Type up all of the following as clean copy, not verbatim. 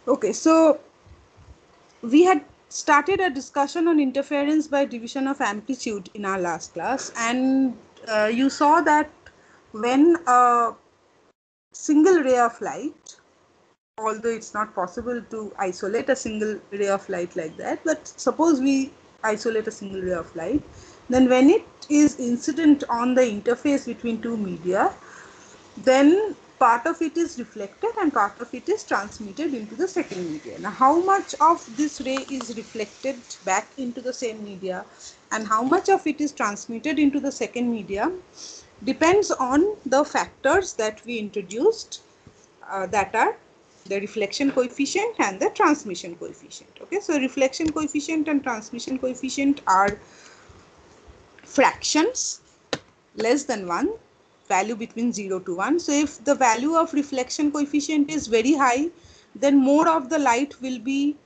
Okay, so we had started a discussion on interference by division of amplitude in our last class, and you saw that when a single ray of light, although it's not possible to isolate a single ray of light like that, but suppose we isolate a single ray of light, then when it is incident on the interface between two media, then part of it is reflected and part of it is transmitted into the second media. Now, how much of this ray is reflected back into the same media and how much of it is transmitted into the second media depends on the factors that we introduced, that are the reflection coefficient and the transmission coefficient. Okay, so reflection coefficient and transmission coefficient are fractions less than 1, value between 0 to 1. So if the value of reflection coefficient is very high, then more of the light will be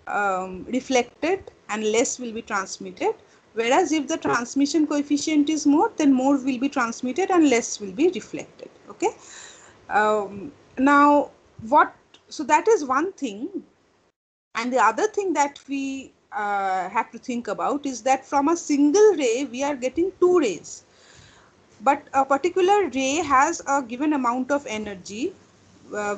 reflected and less will be transmitted. Whereas if the transmission coefficient is more, then more will be transmitted and less will be reflected. Okay. Now, so that is one thing. And the other thing that we have to think about is that from a single ray, we are getting two rays. But a particular ray has a given amount of energy,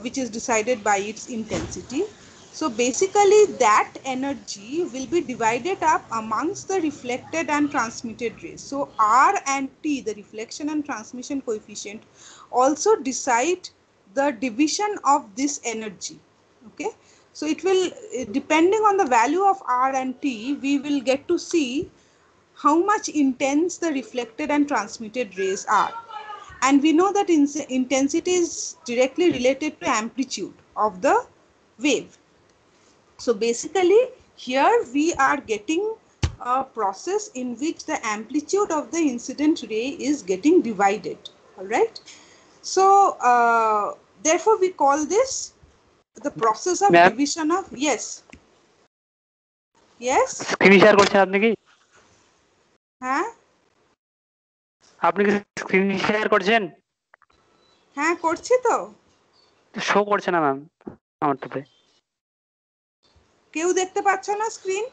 which is decided by its intensity. So basically that energy will be divided up amongst the reflected and transmitted rays. So R and T, the reflection and transmission coefficient, also decide the division of this energy. Okay. So it will, depending on the value of R and T, we will get to see how much intense the reflected and transmitted rays are. And we know that intensity is directly related to amplitude of the wave. So basically here we are getting a process in which the amplitude of the incident ray is getting divided. All right. So therefore we call this the process of ma'am division of, yes, yes, screen share করছেন আপনি কি? হ্যাঁ, আপনি কি screen share করছেন? হ্যাঁ করছি তো। শো করছে না ম্যাম আমারটাতে। কেউ দেখতে পাচ্ছ না স্ক্রিন?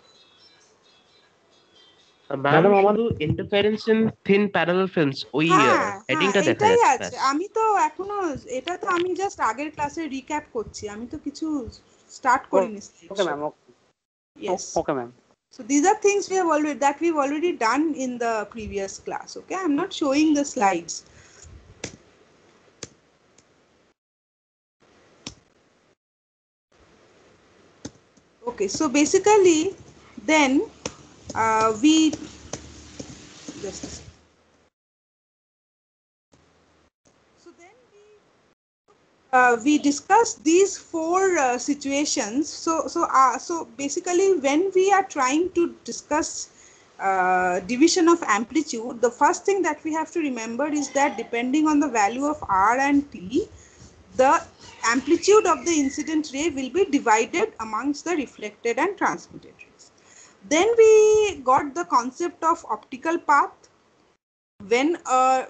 ম্যাম শুধু interference in thin parallel films ওই হ্যাঁ, হ্যাঁ, হেডিংটা দেখা এটাই যাচ্ছে আছে। ব্যাস। আমি তো এখনো, এটা তো আমি জাস্ট আগের ক্লাসে রিক্যাপ করছি। আমি তো কিছু স্টার্ট করিনি slide okay show. Ma'am, Yes. Okay ma'am. So these are things we've already done in the previous class. Okay, I'm not showing the slides. Okay, so basically then we just a second. So then we discussed these four situations. So basically, when we are trying to discuss division of amplitude, the first thing that we have to remember is that depending on the value of R and T, the amplitude of the incident ray will be divided amongst the reflected and transmitted rays. Then we got the concept of optical path.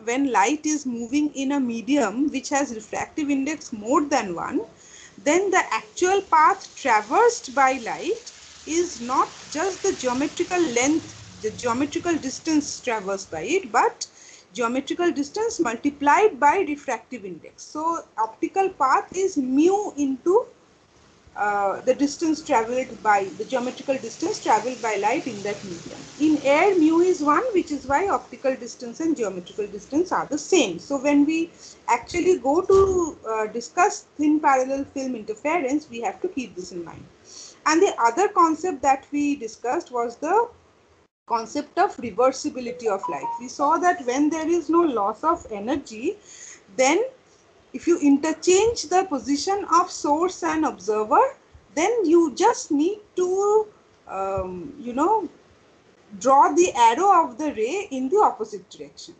When light is moving in a medium which has refractive index more than 1, then the actual path traversed by light is not just the geometrical length, the geometrical distance traversed by it, but geometrical distance multiplied by refractive index. So optical path is mu into the distance traveled by, the geometrical distance traveled by light in that medium. In air, mu is 1, which is why optical distance and geometrical distance are the same. So when we actually go to discuss thin parallel film interference, we have to keep this in mind. And the other concept that we discussed was the concept of reversibility of light. We saw that when there is no loss of energy, then if you interchange the position of source and observer, then you just need to, draw the arrow of the ray in the opposite direction.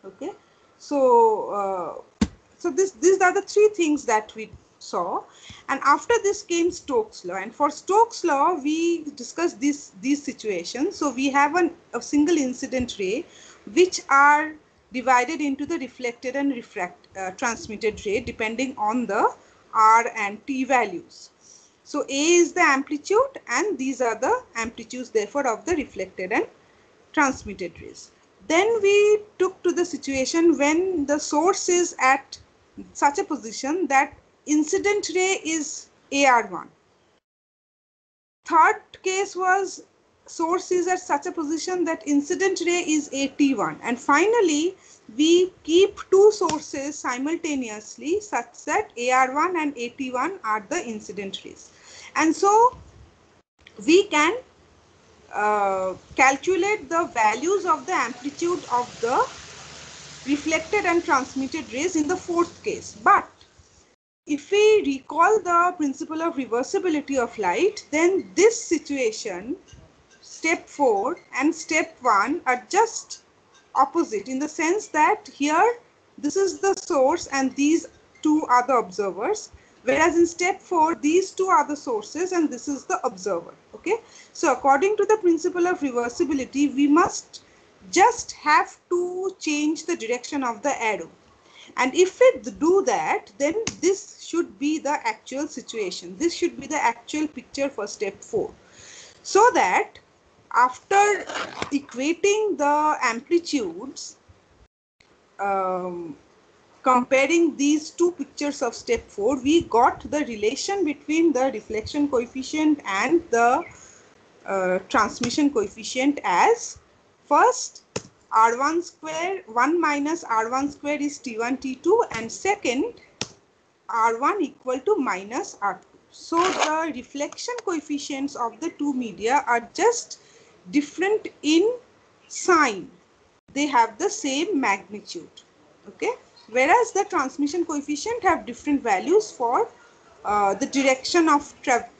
Okay, so these are the three things that we saw, and after this came Stokes law, and for Stokes law we discussed these situations. So we have a single incident ray which are divided into the reflected and transmitted ray depending on the R and T values. So A is the amplitude and these are the amplitudes therefore of the reflected and transmitted rays. Then we took to the situation when the source is at such a position that incident ray is AR1. Third case was source is at such a position that incident ray is AT1. And finally, we keep two sources simultaneously such that AR1 and AT1 are the incident rays. And so we can calculate the values of the amplitude of the reflected and transmitted rays in the fourth case. But if we recall the principle of reversibility of light, then this situation, step 4 and step 1 are just opposite in the sense that here this is the source and these two are the observers, whereas in step 4 these two are the sources and this is the observer. Okay, so according to the principle of reversibility, we must just have to change the direction of the arrow. And if we do that, then this should be the actual situation. This should be the actual picture for step 4. So that after equating the amplitudes, comparing these two pictures of step 4, we got the relation between the reflection coefficient and the transmission coefficient as first R1 square, 1 minus R1 square is T1, T2, and second R1 equal to minus R2. So the reflection coefficients of the two media are just different in sign. They have the same magnitude. Okay, whereas the transmission coefficient have different values for the direction of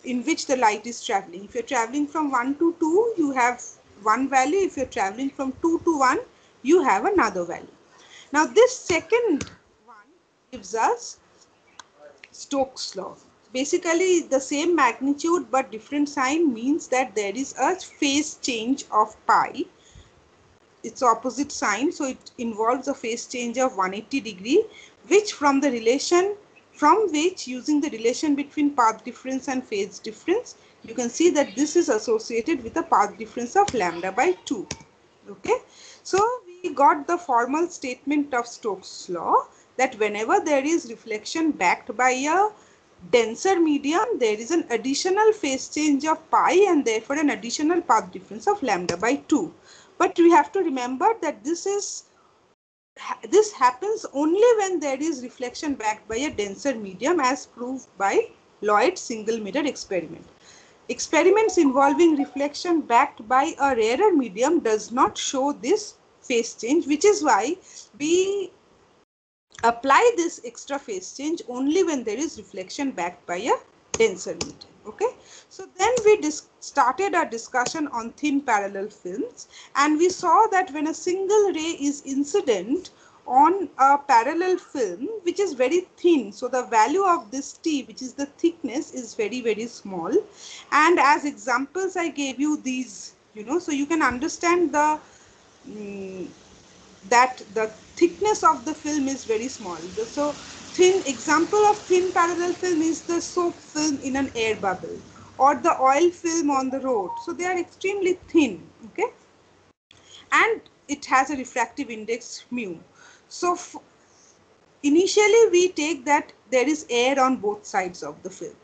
in which the light is traveling. If you're traveling from 1 to 2, you have one value. If you're traveling from 2 to 1, you have another value. Now this second one gives us Stokes law. Basically the same magnitude but different sign means that there is a phase change of pi. It's opposite sign, so it involves a phase change of 180 degree, which from the relation, from which using the relation between path difference and phase difference, you can see that this is associated with a path difference of lambda by 2. Okay, so we got the formal statement of Stokes law that whenever there is reflection backed by a denser medium, there is an additional phase change of pi and therefore an additional path difference of lambda by 2. But we have to remember that this happens only when there is reflection backed by a denser medium, as proved by Lloyd's single mirror experiment. Experiments involving reflection backed by a rarer medium does not show this phase change, which is why we apply this extra phase change only when there is reflection backed by a denser medium. Okay, so then we started our discussion on thin parallel films, and we saw that when a single ray is incident on a parallel film which is very thin, so the value of this T, which is the thickness, is very, very small. And as examples I gave you these, so you can understand the that the thickness of the film is very small. So example of thin parallel film is the soap film in an air bubble or the oil film on the road. So they are extremely thin, okay, and it has a refractive index mu. So initially we take that there is air on both sides of the film.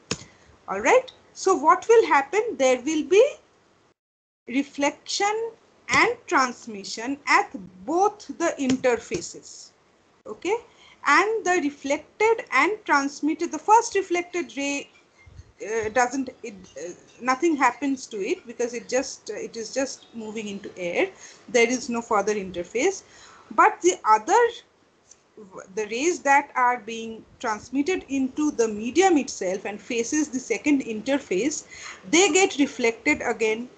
All right, so what will happen? There will be reflection and transmission at both the interfaces. Okay, and the reflected and transmitted, the first reflected ray nothing happens to it because it is just moving into air. There is no further interface. But the rays that are being transmitted into the medium itself and faces the second interface, they get reflected again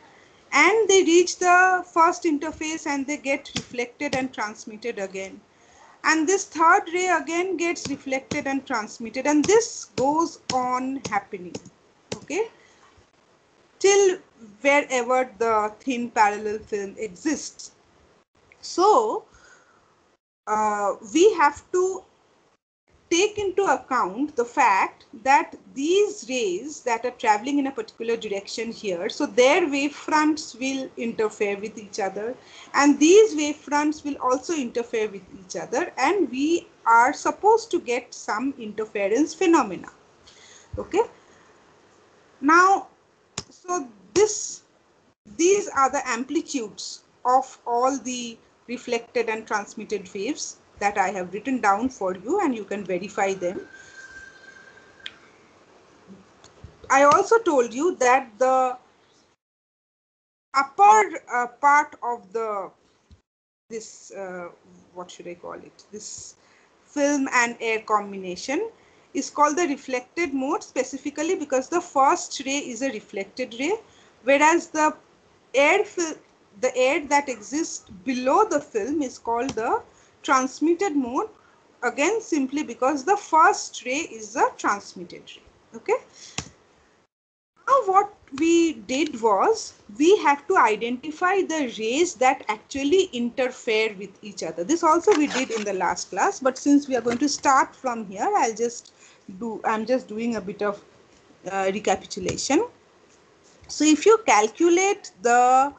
and they reach the first interface and they get reflected and transmitted again. And this third ray again gets reflected and transmitted, and this goes on happening, okay, till wherever the thin parallel film exists. So we have to take into account the fact that these rays that are traveling in a particular direction here, so their wave fronts will interfere with each other, and these wave fronts will also interfere with each other, and we are supposed to get some interference phenomena. Okay. Now, so these are the amplitudes of all the reflected and transmitted waves that I have written down for you, and you can verify them. I also told you that the upper part of this what should I call it, this film and air combination is called the reflected mode, specifically because the first ray is a reflected ray, whereas the air that exists below the film is called the transmitted mode, again simply because the first ray is a transmitted ray. Okay. Now what we did was we have to identify the rays that actually interfere with each other. This also we did in the last class, but since we are going to start from here, I'm just doing a bit of recapitulation. So if you calculate the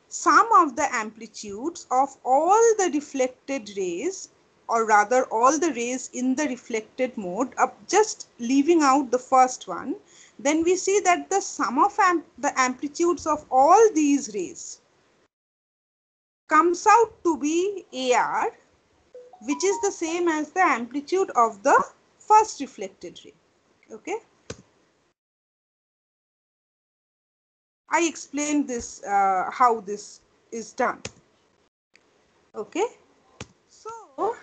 sum of the amplitudes of all the reflected rays, or rather all the rays in the reflected mode, just leaving out the first one, then we see that the sum of the amplitudes of all these rays comes out to be AR, which is the same as the amplitude of the first reflected ray. Okay. I explained this, how this is done. Okay. So,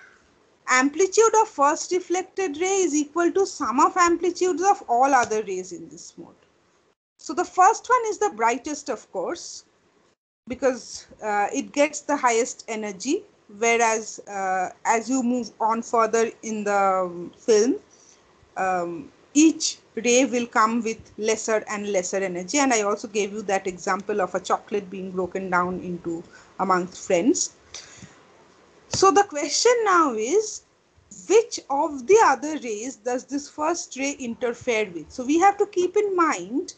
amplitude of first reflected ray is equal to sum of amplitudes of all other rays in this mode. So, the first one is the brightest, of course, because it gets the highest energy, whereas as you move on further in the film, each ray will come with lesser and lesser energy, and I also gave you that example of a chocolate being broken down into amongst friends. So the question now is, which of the other rays does this first ray interfere with? So we have to keep in mind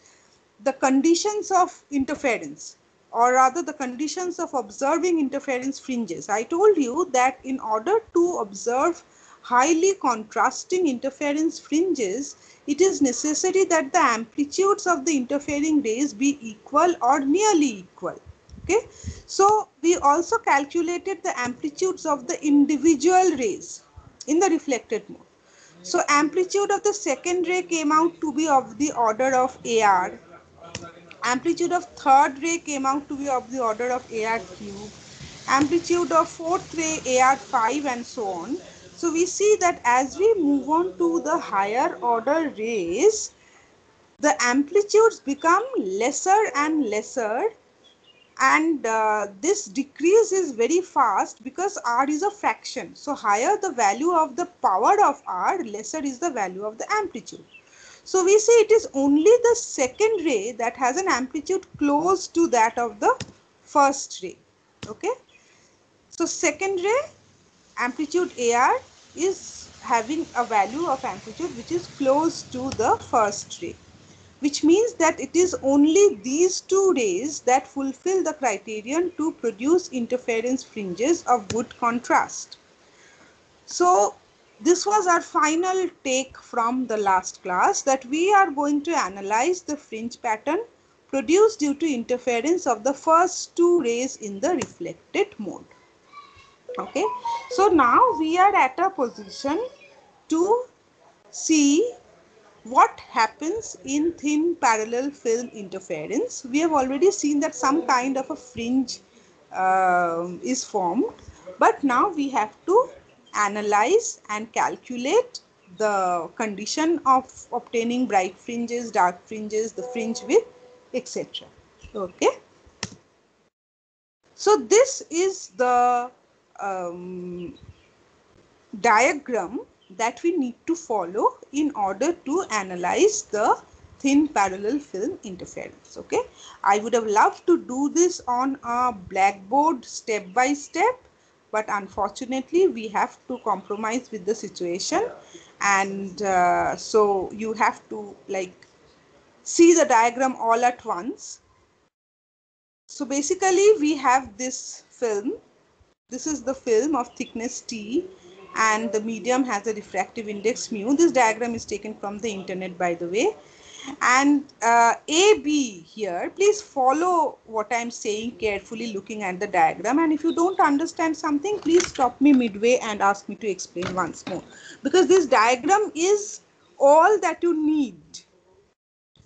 the conditions of interference, or rather the conditions of observing interference fringes. I told you that in order to observe highly contrasting interference fringes, it is necessary that the amplitudes of the interfering rays be equal or nearly equal. Okay, so we also calculated the amplitudes of the individual rays in the reflected mode. So amplitude of the second ray came out to be of the order of AR. Amplitude of third ray came out to be of the order of AR cube. Amplitude of fourth ray AR5, and so on. So we see that as we move on to the higher order rays, the amplitudes become lesser and lesser, and this decrease is very fast because R is a fraction. So higher the value of the power of R, lesser is the value of the amplitude. So we see it is only the second ray that has an amplitude close to that of the first ray. Okay. So second ray amplitude AR is having a value of amplitude which is close to the first ray, which means that it is only these two rays that fulfill the criterion to produce interference fringes of good contrast. So this was our final take from the last class, that we are going to analyze the fringe pattern produced due to interference of the first two rays in the reflected mode. Okay, so now we are at a position to see what happens in thin parallel film interference. We have already seen that some kind of a fringe is formed, but now we have to analyze and calculate the condition of obtaining bright fringes, dark fringes, the fringe width, etc. Okay. So this is the diagram that we need to follow in order to analyze the thin parallel film interference. Okay, I would have loved to do this on a blackboard step by step, but unfortunately we have to compromise with the situation, and so you have to like see the diagram all at once. So basically we have this film. This is the film of thickness T, and the medium has a refractive index mu. This diagram is taken from the internet, by the way. And AB here, please follow what I'm saying carefully looking at the diagram, and if you don't understand something, please stop me midway and ask me to explain once more, because this diagram is all that you need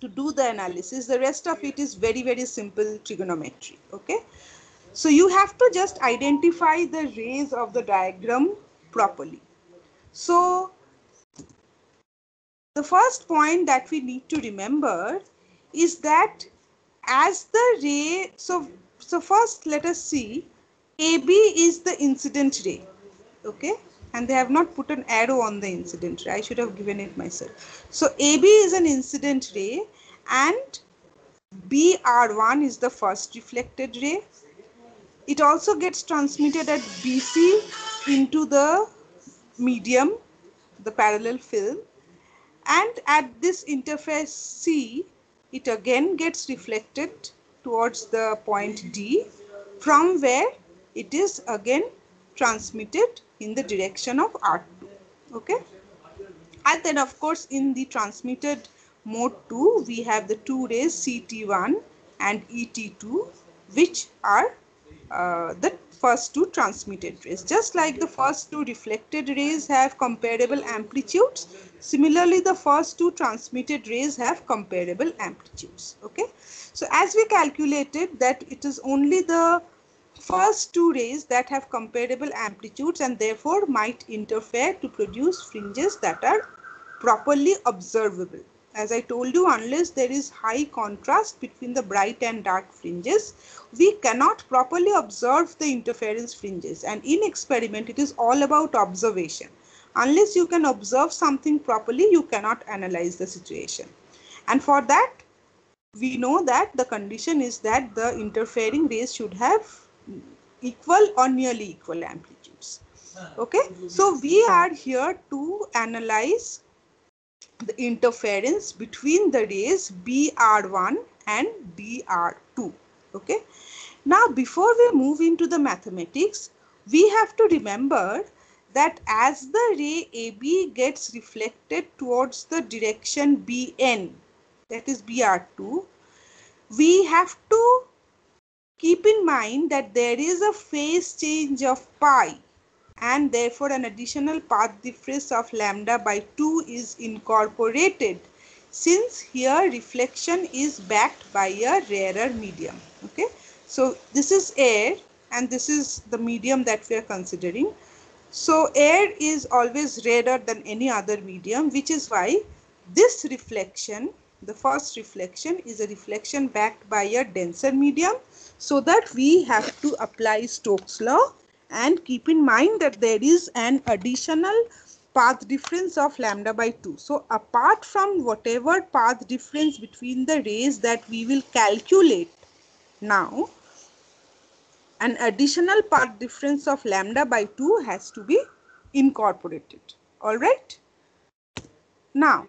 to do the analysis. The rest of it is very, very simple trigonometry. Okay. So you have to just identify the rays of the diagram properly. So the first point that we need to remember is that as the ray, so first let us see, AB is the incident ray, okay, and they have not put an arrow on the incident ray. I should have given it myself. So AB is an incident ray and BR1 is the first reflected ray. It also gets transmitted at BC into the medium, the parallel film, and at this interface C, it again gets reflected towards the point D, from where it is again transmitted in the direction of R2. Okay. And then of course in the transmitted mode 2, we have the two rays CT1 and ET2, which are the first two transmitted rays. Just like the first two reflected rays have comparable amplitudes, similarly the first two transmitted rays have comparable amplitudes. Okay. So as we calculated that it is only the first two rays that have comparable amplitudes and therefore might interfere to produce fringes that are properly observable. As I told you, unless there is high contrast between the bright and dark fringes, we cannot properly observe the interference fringes. And in experiment, it is all about observation. Unless you can observe something properly, you cannot analyze the situation. And for that, we know that the condition is that the interfering rays should have equal or nearly equal amplitudes. Okay, so we are here to analyze the interference between the rays BR1 and BR2. Okay. Now, before we move into the mathematics, we have to remember that as the ray AB gets reflected towards the direction BN, that is BR2, we have to keep in mind that there is a phase change of pi, and therefore an additional path difference of lambda by 2 is incorporated, since here reflection is backed by a rarer medium. Okay, so this is air and this is the medium that we are considering. So air is always rarer than any other medium, which is why this reflection, the first reflection, is a reflection backed by a denser medium, so that we have to apply Stokes' law and keep in mind that there is an additional path difference of lambda by 2. So apart from whatever path difference between the rays that we will calculate now, an additional path difference of lambda by 2 has to be incorporated. All right. Now,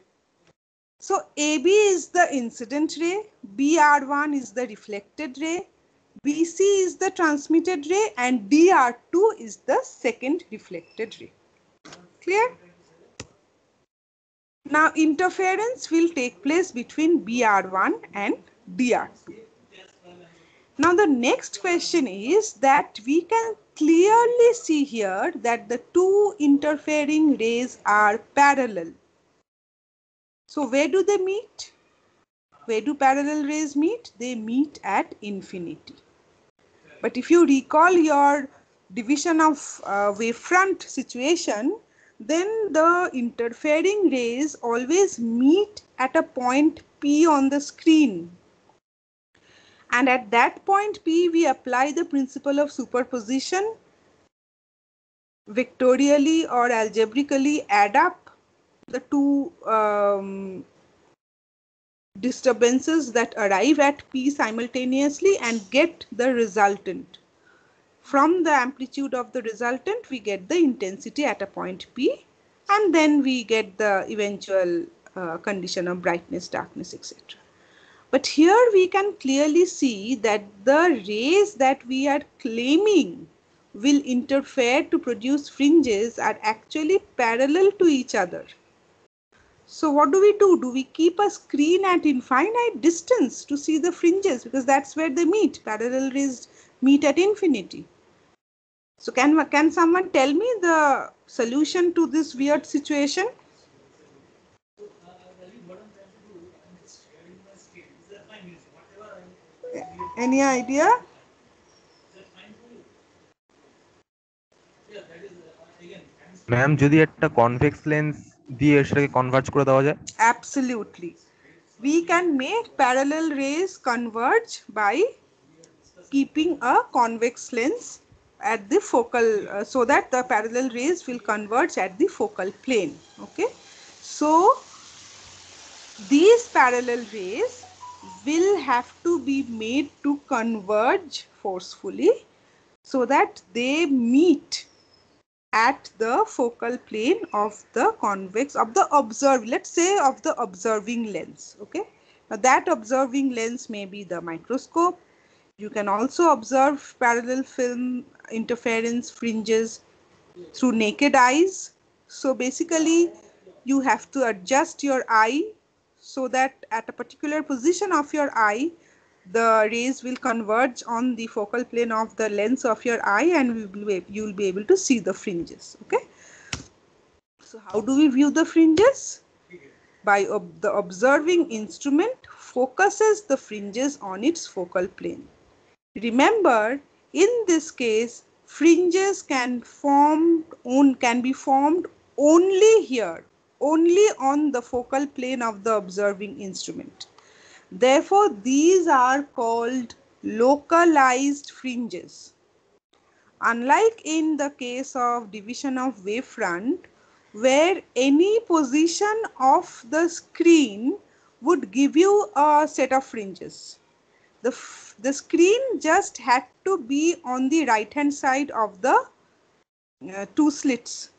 so AB is the incident ray, BR1 is the reflected ray, BC is the transmitted ray, and DR2 is the second reflected ray. Clear? Now, interference will take place between BR1 and DR2. Now, the next question is that we can clearly see here that the two interfering rays are parallel. So, where do they meet? Where do parallel rays meet? They meet at infinity. But if you recall your division of wavefront situation, then the interfering rays always meet at a point P on the screen. And at that point P, we apply the principle of superposition, vectorially or algebraically add up the two disturbances that arrive at P simultaneously and get the resultant. From the amplitude of the resultant, we get the intensity at a point P, and then we get the eventual condition of brightness, darkness, etc. But here we can clearly see that the rays that we are claiming will interfere to produce fringes are actually parallel to each other. So what do? Do we keep a screen at infinite distance to see the fringes, because that's where they meet? Parallel rays meet at infinity. So can someone tell me the solution to this weird situation? Any idea? Ma'am যদি একটা convex lens দিয়ে সেটাকে converge করে দেওয়া যায়? Absolutely. We can make parallel rays converge by keeping a convex lens at the focal, so that the parallel rays will converge at the focal plane. Okay, so these parallel rays will have to be made to converge forcefully so that they meet at the focal plane of the convex, of the let's say of the observing lens. Okay, now that observing lens may be the microscope. You can also observe parallel film interference fringes through naked eyes. So basically you have to adjust your eye so that at a particular position of your eye the rays will converge on the focal plane of the lens of your eye, and you will be able to see the fringes. Okay, so how do we view the fringes? By the observing instrument focuses the fringes on its focal plane. Remember, in this case fringes can be formed only here, only on the focal plane of the observing instrument. Therefore, these are called localized fringes. Unlike in the case of division of wavefront, where any position of the screen would give you a set of fringes. The screen just had to be on the right hand side of the two slits.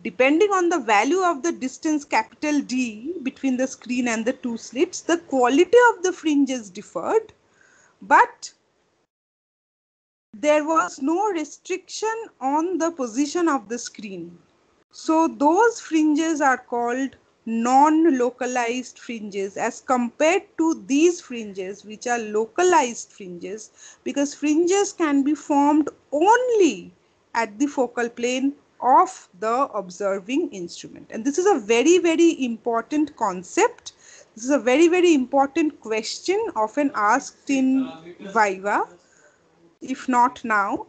Depending on the value of the distance capital D between the screen and the two slits, the quality of the fringes differed, but there was no restriction on the position of the screen. So those fringes are called non-localized fringes as compared to these fringes which are localized fringes, because fringes can be formed only at the focal plane of the observing instrument. And this is a very, very important concept. This is a very, very important question often asked in Viva. If not now,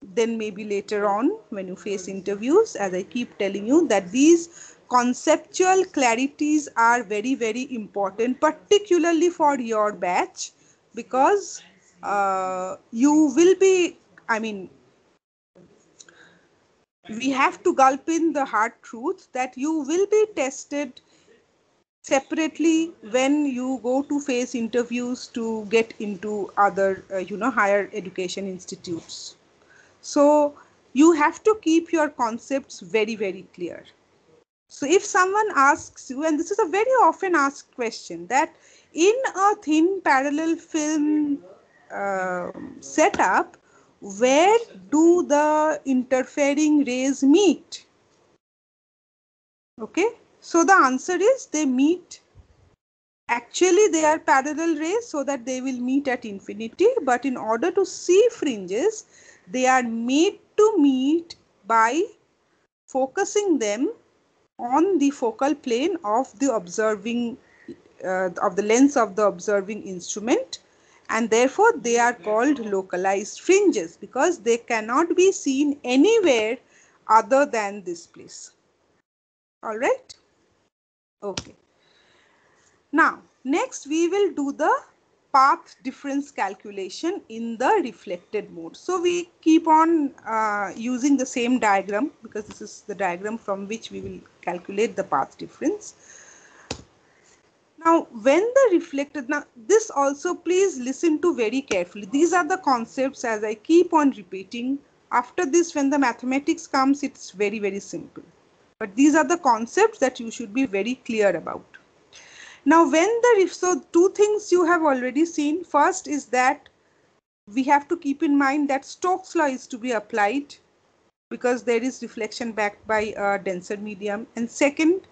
then maybe later on when you face interviews. As I keep telling you that these conceptual clarities are very, very important, particularly for your batch, because you will be, we have to gulp in the hard truth that you will be tested separately when you go to face interviews to get into other higher education institutes. So you have to keep your concepts very, very clear. So if someone asks you, and this is a very often asked question, that in a thin parallel film setup, where do the interfering rays meet? Okay, so the answer is they meet. Actually, they are parallel rays so that they will meet at infinity, but in order to see fringes, they are made to meet by focusing them on the focal plane of the observing of the lens of the observing instrument, and therefore they are called localized fringes because they cannot be seen anywhere other than this place. All right. Okay. Now, next we will do the path difference calculation in the reflected mode. So we keep on using the same diagram because this is the diagram from which we will calculate the path difference. Now, when the reflected, now this also please listen to very carefully. These are the concepts as I keep on repeating. After this, when the mathematics comes, it's very, very simple. But these are the concepts that you should be very clear about. Now, so two things you have already seen. First is that we have to keep in mind that Stokes' law is to be applied because there is reflection backed by a denser medium. And second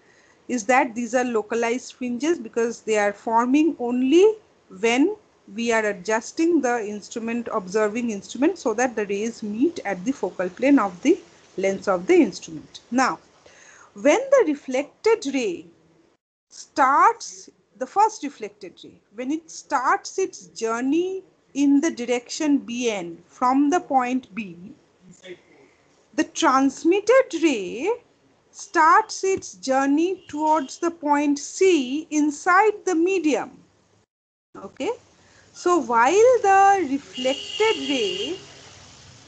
is that these are localized fringes because they are forming only when we are adjusting the instrument, observing instrument, so that the rays meet at the focal plane of the lens of the instrument. Now, when the reflected ray starts, the first reflected ray, when it starts its journey in the direction Bn from the point B, the transmitted ray starts its journey towards the point C inside the medium. Okay, so while the reflected ray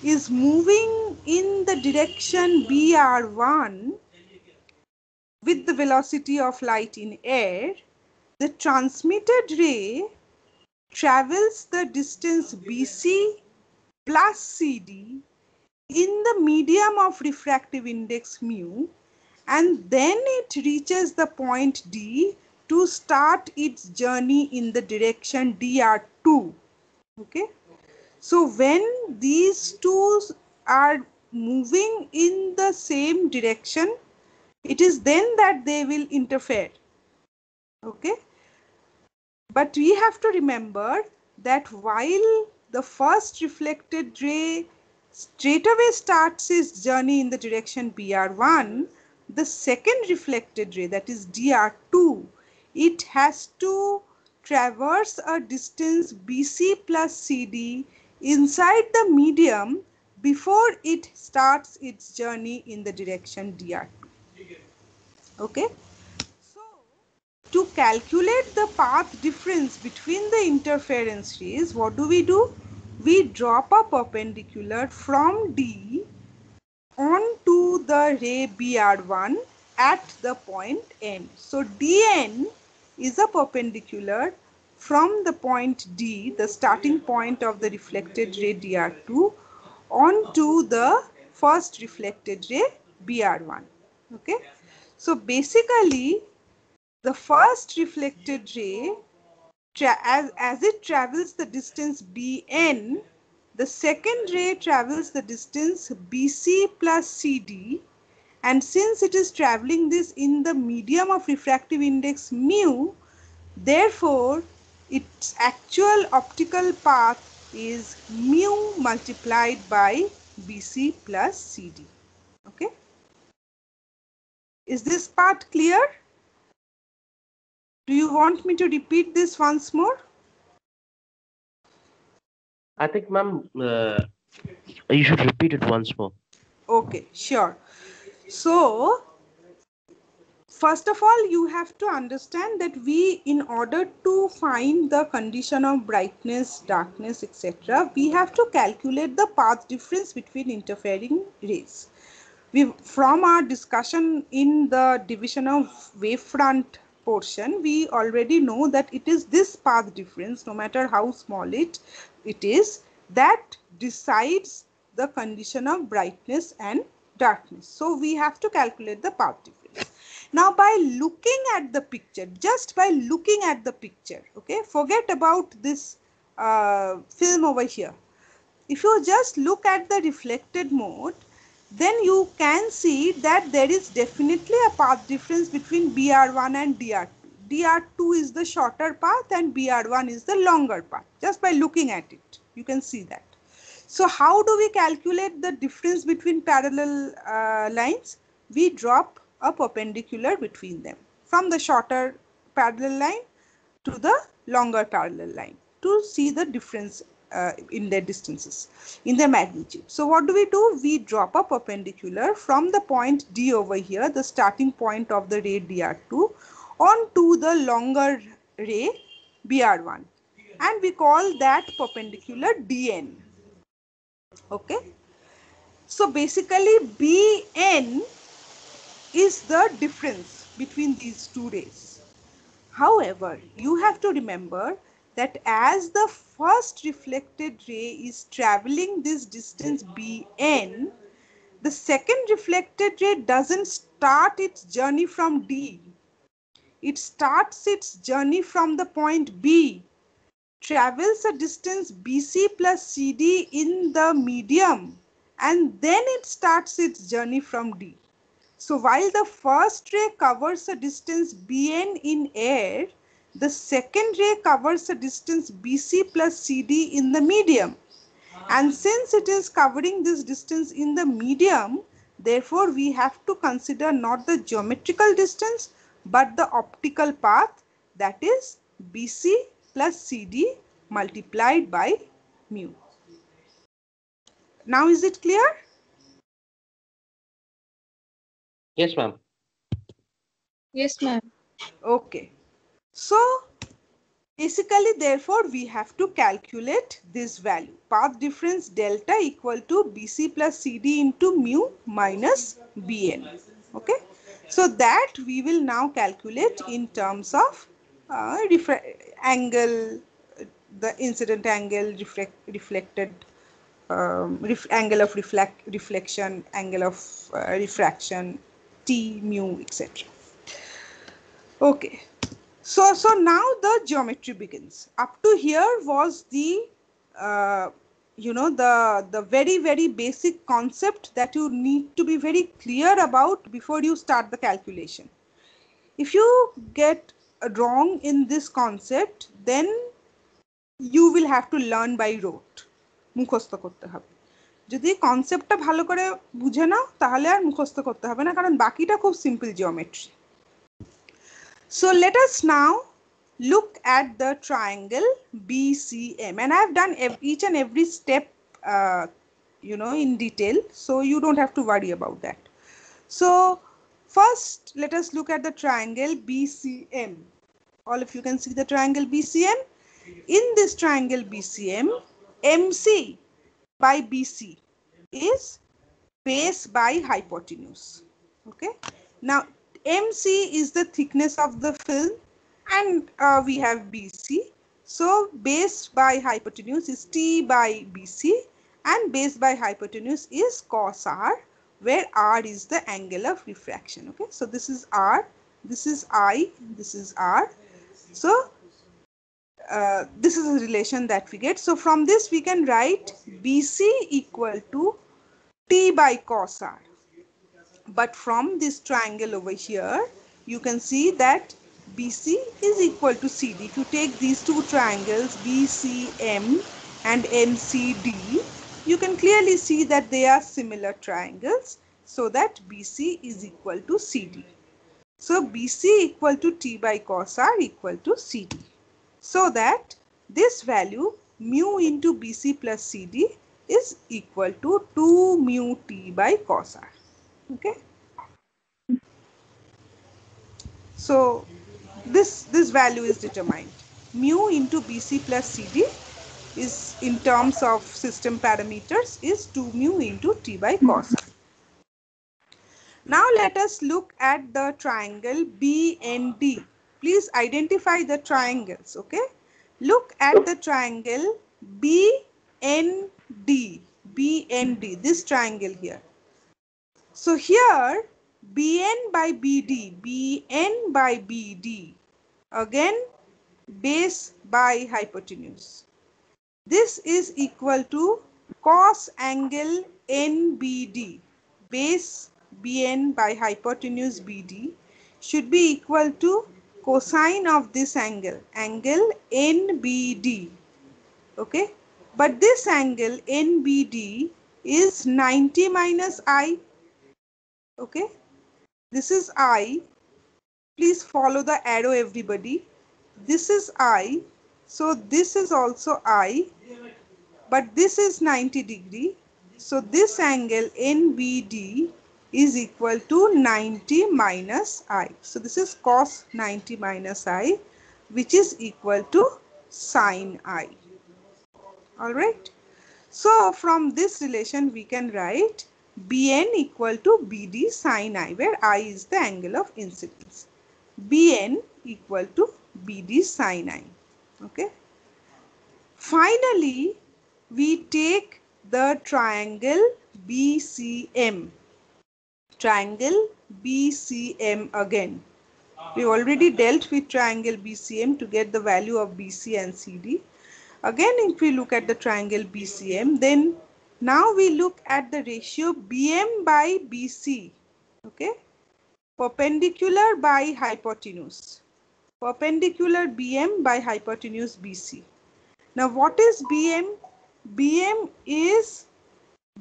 is moving in the direction BR1 with the velocity of light in air, the transmitted ray travels the distance BC plus CD in the medium of refractive index mu, and then it reaches the point D to start its journey in the direction DR2. Okay, so when these two are moving in the same direction, it is then that they will interfere. Okay, but we have to remember that while the first reflected ray straight away starts its journey in the direction BR1, the second reflected ray, that is DR2, it has to traverse a distance BC plus CD inside the medium before it starts its journey in the direction DR2. Okay. So, to calculate the path difference between the interference rays, what do? We drop a perpendicular from D onto the ray BR1 at the point N. So, DN is a perpendicular from the point D, the starting point of the reflected ray DR2, onto the first reflected ray BR1. Okay. So, basically, the first reflected ray, as it travels the distance Bn, the second ray travels the distance BC plus CD, and since it is traveling this in the medium of refractive index mu, therefore its actual optical path is mu multiplied by BC plus CD. Okay. Is this part clear? Do you want me to repeat this once more? I think, ma'am, you should repeat it once more. Okay, sure. So, first of all, you have to understand that we, in order to find the condition of brightness, darkness, etc., we have to calculate the path difference between interfering rays. From our discussion in the division of wavefront portion, we already know that it is this path difference, no matter how small it is, that decides the condition of brightness and darkness. So we have to calculate the path difference. Now, by looking at the picture, just by looking at the picture, okay, forget about this film over here. If you just look at the reflected mode, then you can see that there is definitely a path difference between BR1 and DR2. DR2 is the shorter path and BR1 is the longer path. Just by looking at it, you can see that. So how do we calculate the difference between parallel lines? We drop a perpendicular between them from the shorter parallel line to the longer parallel line to see the difference in their distances, in their magnitude. So what do? We drop a perpendicular from the point D over here, the starting point of the ray DR2, onto the longer ray BR1, and we call that perpendicular DN. Okay. So basically BN is the difference between these two rays. However, you have to remember that as the first reflected ray is traveling this distance Bn, the second reflected ray doesn't start its journey from D. It starts its journey from the point B, travels a distance BC plus CD in the medium, and then it starts its journey from D. So while the first ray covers a distance Bn in air, the second ray covers a distance BC plus CD in the medium. And since it is covering this distance in the medium, therefore we have to consider not the geometrical distance but the optical path, that is BC plus CD multiplied by mu. Now is it clear? Yes, ma'am. Yes, ma'am. Okay. So basically, therefore, we have to calculate this value. Path difference delta equal to BC plus CD into mu minus Bn. Okay. So that we will now calculate in terms of angle, the incident angle, reflected angle of reflection, angle of refraction, T, mu, etc. Okay. So now the geometry begins. Up to here was the, the very basic concept that you need to be very clear about before you start the calculation. If you get wrong in this concept, then you will have to learn by rote. মুখস্থ করতে হবে। যদি কনসেপ্টটা ভালো করে বুঝে নাও তাহলে আর মুখস্থ করতে হবে না, কারণ বাকিটা খুব simple geometry. So let us now look at the triangle BCM, and I have done each and every step in detail, so you don't have to worry about that. So first let us look at the triangle BCM. All of you can see the triangle BCM. In this triangle BCM, MC by BC is base by hypotenuse. Okay, now MC is the thickness of the film, and we have BC. So base by hypotenuse is T by BC, and base by hypotenuse is cos R, where R is the angle of refraction. Okay, so this is R, this is I, this is R. So this is a relation that we get. So from this we can write BC equal to T by cos R. But from this triangle over here, you can see that BC is equal to CD. If you take these two triangles, BCM and MCD, you can clearly see that they are similar triangles, so that BC is equal to CD. So BC equal to T by cos R equal to CD. So that this value mu into BC plus CD is equal to 2 mu T by cos R. Okay. So this value is determined. Mu into BC plus CD is, in terms of system parameters, is 2 mu into T by cos R. Now let us look at the triangle BND. Please identify the triangles. Okay. Look at the triangle BND. BND, this triangle here. So here BN by BD, BN by BD, again base by hypotenuse. This is equal to cos angle NBD, base BN by hypotenuse BD should be equal to cosine of this angle, angle NBD. Okay, but this angle NBD is 90 minus I. Okay, this is I. Please follow the arrow, everybody. This is I. So this is also I, but this is 90 degree. So this angle NBD is equal to 90 minus I. So this is cos 90 minus I, which is equal to sine I. All right. So from this relation we can write BN equal to BD sine I, where I is the angle of incidence. BN equal to BD sin I. Okay. Finally, we take the triangle BCM. Triangle BCM again. We already dealt with triangle BCM to get the value of BC and CD. Again, if we look at the triangle BCM, then now we look at the ratio BM by BC. Okay. Perpendicular by hypotenuse. Perpendicular BM by hypotenuse BC. Now what is BM? BM is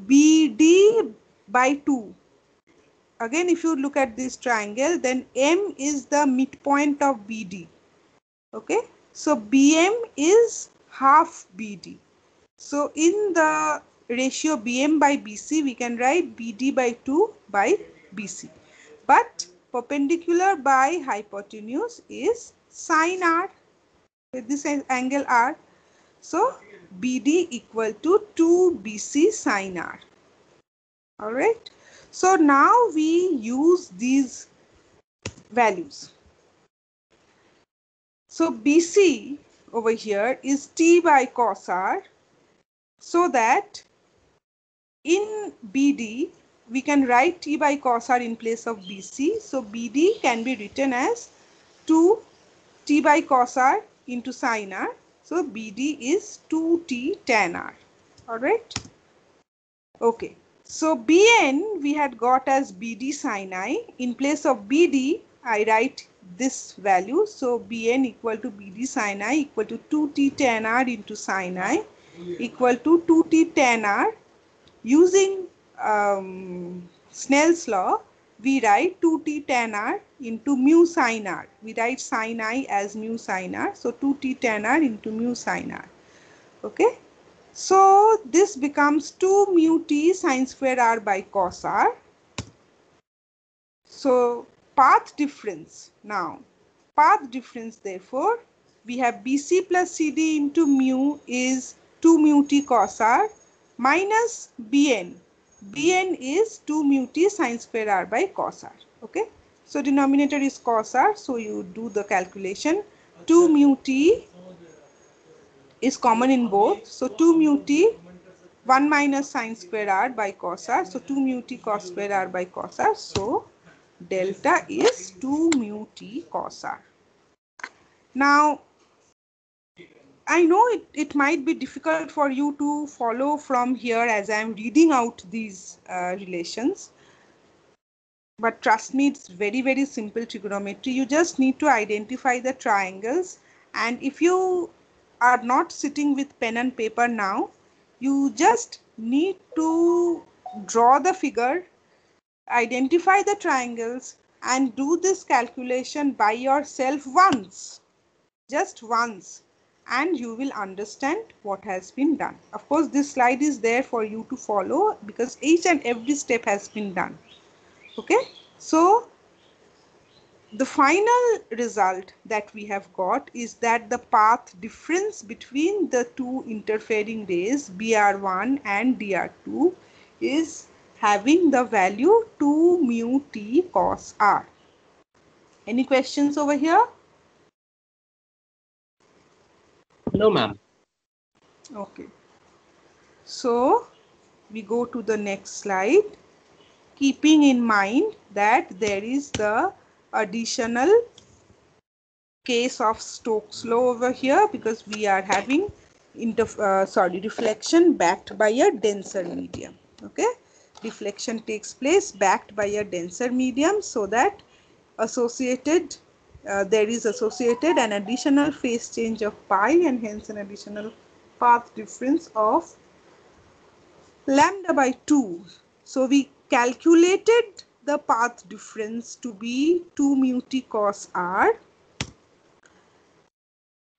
BD by 2. Again, if you look at this triangle, then M is the midpoint of BD. Okay. So BM is half BD. So in the ratio BM by BC, we can write BD by 2 by BC. But perpendicular by hypotenuse is sin R with this angle R. So BD equal to 2 BC sin R. All right. So now we use these values. So BC over here is T by cos R, so that in BD we can write T by cos R in place of BC. So BD can be written as 2 T by cos R into sin R. So BD is 2T tan R. All right. Okay. So Bn we had got as BD sin I. In place of BD, I write this value. So Bn equal to BD sin I equal to 2T tan R into sin I equal to 2T tan R. Using Snell's law, we write 2T tan R into mu sin R. We write sin I as mu sin R. So 2T tan R into mu sin R. Okay. So this becomes 2 mu T sin square R by cos R. So path difference now. Path difference, therefore, we have BC plus CD into mu is 2 mu T cos R minus Bn. Bn is 2 mu T sin square R by cos R. Okay. So denominator is cos R. So you do the calculation. 2 mu T is common in both. So 2 mu T 1 minus sin square R by cos R. So 2 mu T cos square R by cos R. So delta is 2 mu T cos R. Now, I know it might be difficult for you to follow from here as I am reading out these relations. But trust me, it's very, very simple trigonometry. You just need to identify the triangles. And if you are not sitting with pen and paper now, you just need to draw the figure, identify the triangles, and do this calculation by yourself once. Just once. And you will understand what has been done. Of course, this slide is there for you to follow because each and every step has been done. Okay, so the final result that we have got is that the path difference between the two interfering rays BR1 and DR2 is having the value 2 mu T cos R. Any questions over here? No, ma'am. Okay. So we go to the next slide, keeping in mind that there is the additional case of Stokes law over here because we are having reflection backed by a denser medium. Okay, deflection takes place backed by a denser medium, so that associated there is associated an additional phase change of pi and hence an additional path difference of lambda by 2. So we calculated the path difference to be 2 mu T cos R.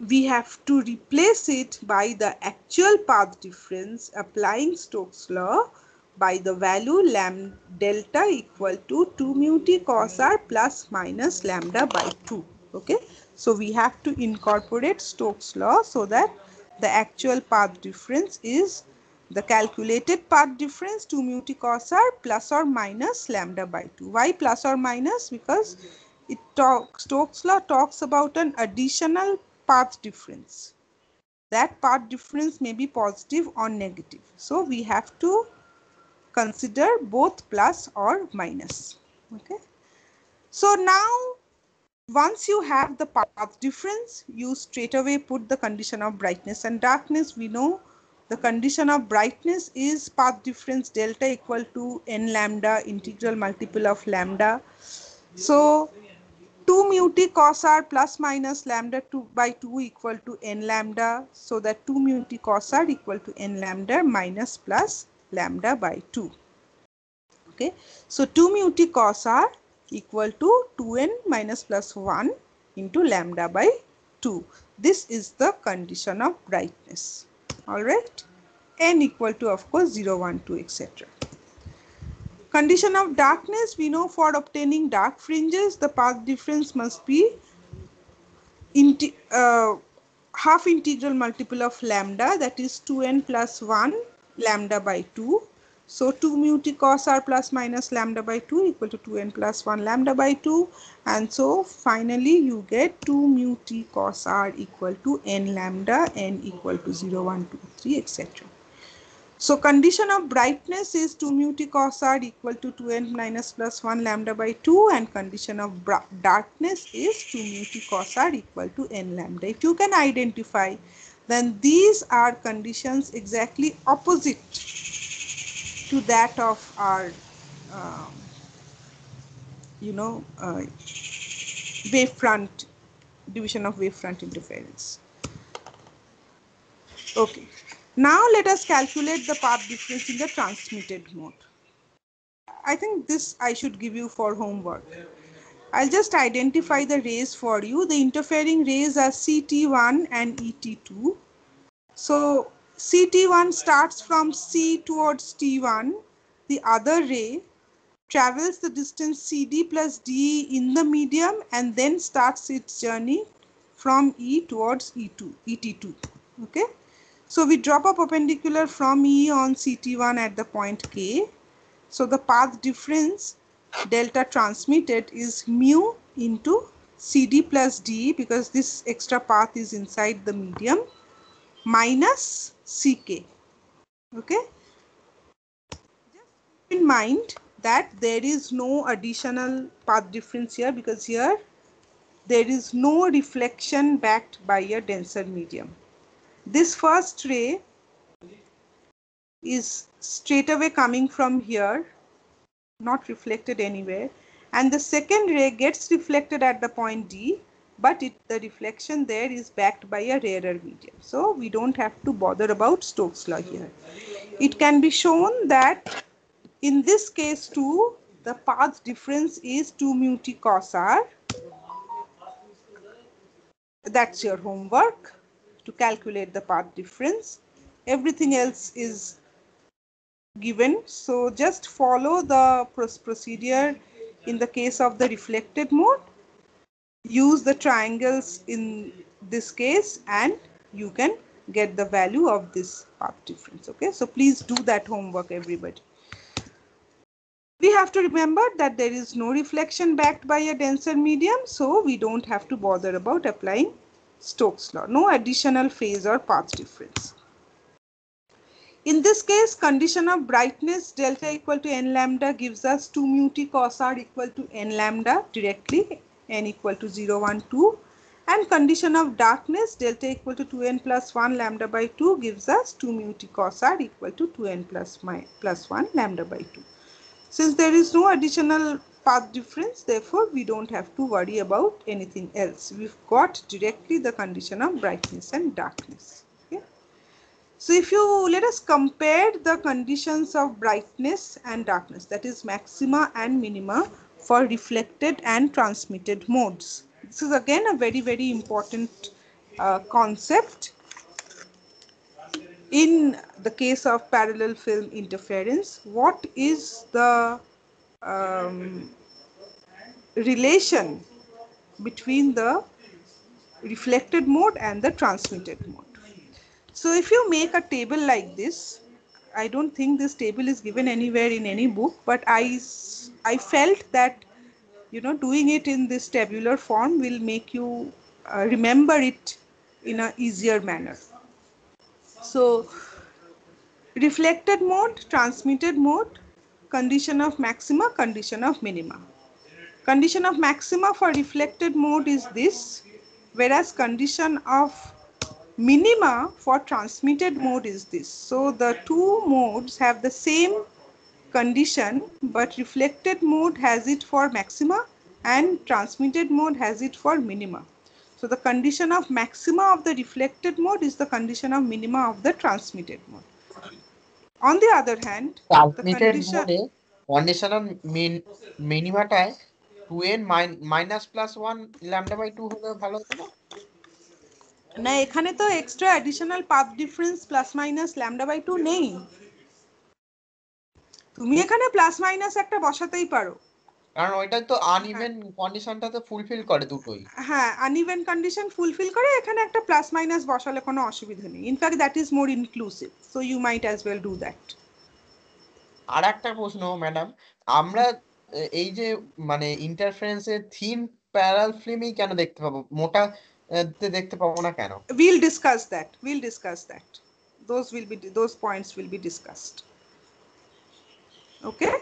We have to replace it by the actual path difference applying Stokes law by the value lambda delta equal to 2 mu T cos R plus minus lambda by 2. Okay, so we have to incorporate Stokes law so that the actual path difference is the calculated path difference 2 mu T cos R plus or minus lambda by 2. Why plus or minus? Because Stokes' law talks about an additional path difference. That path difference may be positive or negative. So we have to consider both plus or minus. Okay. So now once you have the path difference, you straight away put the condition of brightness and darkness. We know the condition of brightness is path difference delta equal to n lambda integral multiple of lambda. So 2 mu t cos r plus minus lambda 2 by 2 equal to n lambda. So that 2 mu t cos r equal to n lambda minus plus lambda by 2. Okay. So 2 mu t cos r equal to 2n minus plus 1 into lambda by 2. This is the condition of brightness. All right. N equal to, of course, 0, 1, 2, etc. Condition of darkness, we know for obtaining dark fringes, the path difference must be half integral multiple of lambda, that is 2n plus 1 lambda by 2. So 2 mu t cos r plus minus lambda by 2 equal to 2n plus 1 lambda by 2. And so finally you get 2 mu t cos r equal to n lambda, n equal to 0, 1, 2, 3, etc. So condition of brightness is 2 mu t cos r equal to 2n minus plus 1 lambda by 2, and condition of darkness is 2 mu t cos r equal to n lambda. If you can identify, then these are conditions exactly opposite to that of our wavefront, division of wavefront interference. Okay. Now let us calculate the path difference in the transmitted mode. I think this I should give you for homework. I'll just identify the rays for you. The interfering rays are CT1 and ET2. So CT1 starts from C towards T1. The other ray travels the distance CD plus DE in the medium and then starts its journey from E towards E2, ET2. Okay. So we drop a perpendicular from E on CT1 at the point K. So the path difference delta transmitted is mu into CD plus DE, because this extra path is inside the medium, minus CK. Okay. Just keep in mind that there is no additional path difference here, because here there is no reflection backed by a denser medium. This first ray is straight away coming from here, not reflected anywhere, and the second ray gets reflected at the point D, but the reflection there is backed by a rarer medium. So we don't have to bother about Stokes' law here. It can be shown that in this case too, the path difference is 2 mu t cos r. That's your homework, to calculate the path difference. Everything else is given. So just follow the procedure in the case of the reflected mode. Use the triangles in this case and you can get the value of this path difference. Okay, so please do that homework, everybody. We have to remember that there is no reflection backed by a denser medium, so we don't have to bother about applying Stokes' law. No additional phase or path difference. In this case, condition of brightness delta equal to n lambda gives us 2 mu t cos r equal to n lambda directly, n equal to 0, 1, 2. And condition of darkness delta equal to 2n plus 1 lambda by 2 gives us 2 mu t cos r equal to 2n plus 1 lambda by 2. Since there is no additional path difference, therefore we don't have to worry about anything else. We've got directly the condition of brightness and darkness. Okay? So if you let us compare the conditions of brightness and darkness, that is maxima and minima for reflected and transmitted modes. This is again a very, very important concept in the case of parallel film interference. What is the relation between the reflected mode and the transmitted mode? So if you make a table like this, I don't think this table is given anywhere in any book, but I felt that doing it in this tabular form will make you remember it in an easier manner. So reflected mode, transmitted mode, condition of maxima, condition of minima. Condition of maxima for reflected mode is this, whereas condition of minima for transmitted mode is this. So the two modes have the same condition, but reflected mode has it for maxima and transmitted mode has it for minima. So the condition of maxima of the reflected mode is the condition of minima of the transmitted mode. On the other hand, the transmitted condition, মোডে conditional মিনিমাটায় 2n minus plus 1 lambda by 2 হলে ভালো হতো না? না এখানে তো extra additional path difference plus minus lambda by 2 নেই। তুমি এখানে প্লাস মাইনাস একটা বসাতেই পারো, কারণ ওইটাই তো আনইভেন কন্ডিশনটাতে ফুলফিল করে দুটোই। হ্যাঁ, আনইভেন কন্ডিশন ফুলফিল করে, এখানে একটা প্লাস মাইনাস বসালে কোনো অসুবিধা নেই। In fact that is more inclusive, so you might as well do that. আর একটা প্রশ্ন ম্যাডাম, আমরা এই যে মানে ইন্টারফারেন্সের থিন প্যারাল ফিল্মই কেন দেখতে পাবো, মোটা দেখতে পাবো না কেন? We'll discuss that. Those points will be discussed. Okay.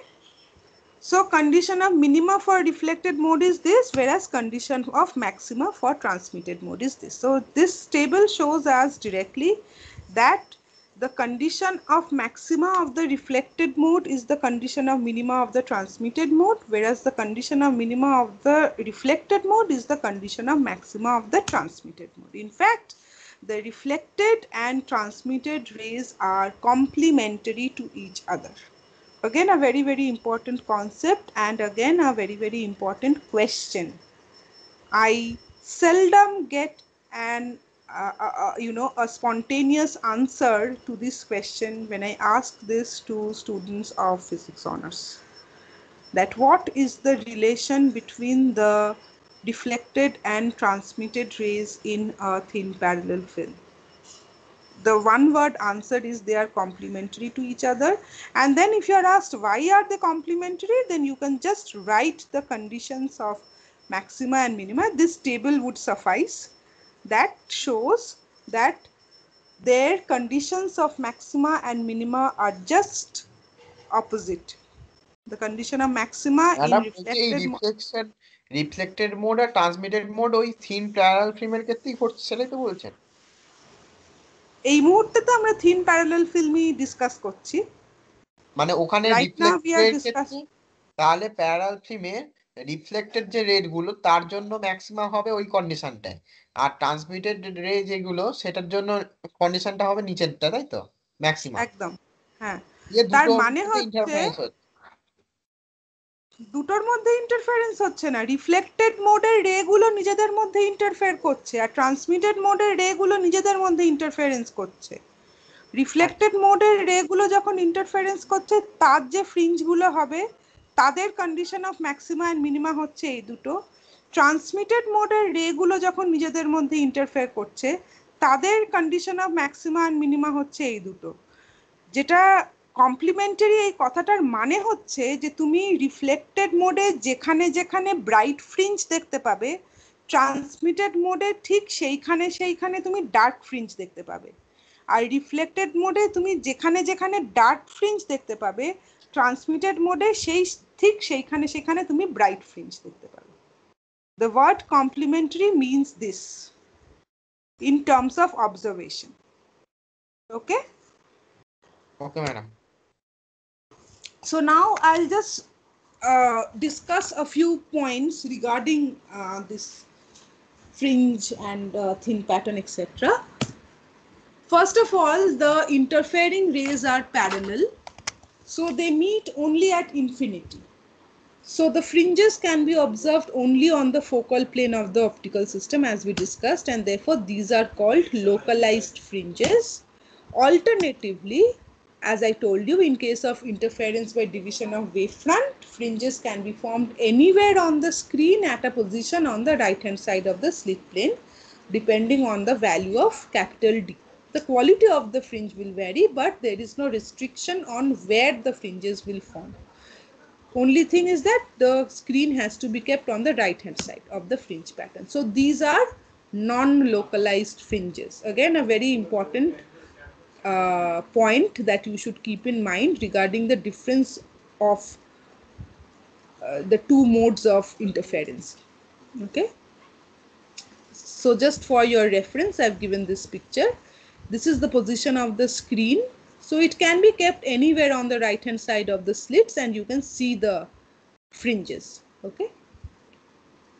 So condition of minima for reflected mode is this, whereas condition of maxima for transmitted mode is this. So this table shows us directly that the condition of maxima of the reflected mode is the condition of minima of the transmitted mode, whereas the condition of minima of the reflected mode is the condition of maxima of the transmitted mode. In fact, the reflected and transmitted rays are complementary to each other. Again, a very, very important concept, and again, a very, very important question. I seldom get a spontaneous answer to this question when I ask this to students of physics honors. That what is the relation between the reflected and transmitted rays in a thin parallel film? The one word answer is they are complementary to each other. And then if you are asked why are they complementary, then you can just write the conditions of maxima and minima. This table would suffice. That shows that their conditions of maxima and minima are just opposite. The condition of maxima in reflected mode আর transmitted mode ওই thin parallel ফিল্মের ক্ষেত্রেই ঘটছে, সেটাই তো বলছেন। এই মুহূর্তে তো আমরা থিন প্যারালাল ফিল্মই ডিসকাস করছি, মানে ওখানে রিফ্লেক্টেড ক্ষেত্রে তাহলে প্যারালাল ফিল্মে রিফ্লেক্টেড যে রে গুলো তার জন্য ম্যাক্সিমাম হবে ওই কন্ডিশনটায়, আর ট্রান্সমিটেড রে যেগুলো সেটার জন্য কন্ডিশনটা হবে নিচেরটা, তাই তো? ম্যাক্সিমাম একদম, হ্যাঁ। তার মানে হচ্ছে দুটোর মধ্যে ইন্টারফারেন্স হচ্ছে না, রিফ্লেক্টেড মোডের রে গুলো নিজেদের মধ্যে ইন্টারফেয়ার করছে আর ট্রান্সমিটেড মোডের রে গুলো নিজেদের মধ্যে ইন্টারফারেন্স করছে। রিফ্লেক্টেড মোডের রে গুলো যখন ইন্টারফারেন্স করছে তার যে ফ্রিঞ্জ গুলো হবে তাদের condition of maxima and minima হচ্ছে এই দুটো। ট্রান্সমিটেড মোডের রে গুলো যখন নিজেদের মধ্যে ইন্টারফেয়ার করছে তাদের condition of maxima and minima হচ্ছে এই দুটো। যেটা কমপ্লিমেন্টারি, এই কথাটার মানে হচ্ছে যে তুমি রিফ্লেক্টেড মোডে যেখানে যেখানে ব্রাইট ফ্রিঞ্জ দেখতে পাবে, ট্রান্সমিটেড মোডে ঠিক সেইখানে তুমি ডার্ক ফ্রিঞ্জ দেখতে পাবে। আর রিফ্লেক্টেড মোডে তুমি যেখানে যেখানে ডার্ক ফ্রিঞ্জ দেখতে পাবে, ট্রান্সমিটেড মোডে ঠিক সেইখানে তুমি ব্রাইট ফ্রিঞ্জ দেখতে পাবে। The word complementary means this in terms of observation. Okay? Okay, madam. So now I'll just discuss a few points regarding this fringe and thin pattern, etc. First of all, the interfering rays are parallel, so they meet only at infinity. So the fringes can be observed only on the focal plane of the optical system, as we discussed, and therefore these are called localized fringes. Alternatively, as I told you, in case of interference by division of wavefront, fringes can be formed anywhere on the screen at a position on the right hand side of the slit plane, depending on the value of capital D. The quality of the fringe will vary, but there is no restriction on where the fringes will form. Only thing is that the screen has to be kept on the right hand side of the fringe pattern. So these are non-localized fringes. Again, a very important point that you should keep in mind regarding the difference of the two modes of interference. Okay. So just for your reference, I've given this picture. This is the position of the screen. So it can be kept anywhere on the right hand side of the slits and you can see the fringes. Okay.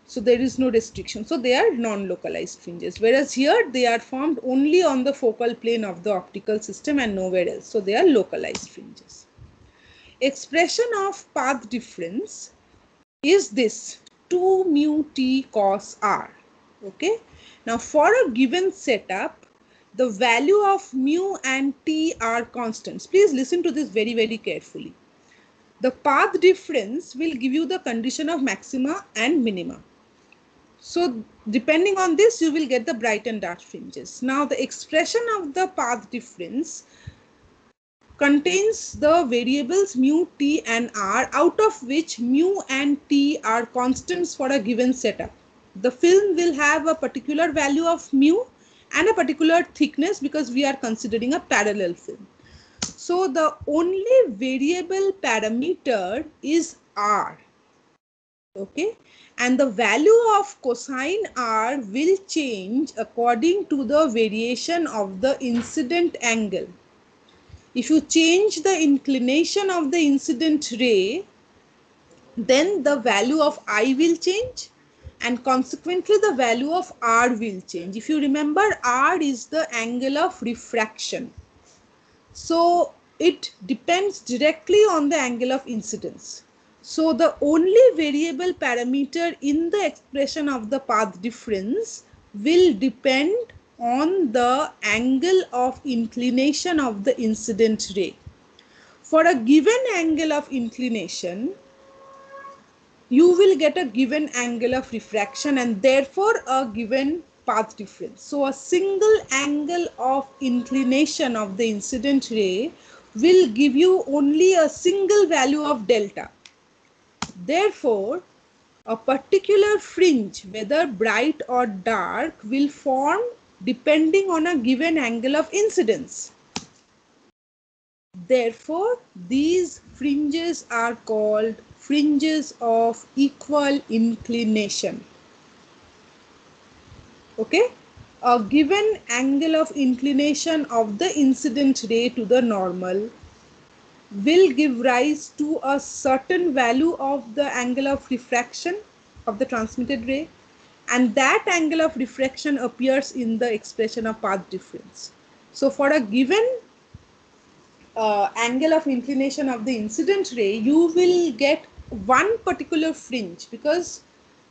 So there is no restriction. So they are non-localized fringes. Whereas here they are formed only on the focal plane of the optical system and nowhere else. So they are localized fringes. Expression of path difference is this 2 mu t cos r. Okay. Now for a given setup, the value of mu and t are constants. Please listen to this very, very carefully. The path difference will give you the condition of maxima and minima. So depending on this, you will get the bright and dark fringes. Now the expression of the path difference contains the variables mu, t and r, out of which mu and t are constants for a given setup. The film will have a particular value of mu and a particular thickness because we are considering a parallel film. So the only variable parameter is r. Okay, and the value of cosine r will change according to the variation of the incident angle. If you change the inclination of the incident ray, then the value of I will change and consequently the value of r will change. If you remember, r is the angle of refraction. So it depends directly on the angle of incidence. So the only variable parameter in the expression of the path difference will depend on the angle of inclination of the incident ray. For a given angle of inclination, you will get a given angle of refraction and therefore a given path difference. So a single angle of inclination of the incident ray will give you only a single value of delta. Therefore, a particular fringe, whether bright or dark, will form depending on a given angle of incidence. Therefore, these fringes are called fringes of equal inclination. Okay, a given angle of inclination of the incident ray to the normal will give rise to a certain value of the angle of refraction of the transmitted ray, and that angle of refraction appears in the expression of path difference. So for a given angle of inclination of the incident ray, you will get one particular fringe because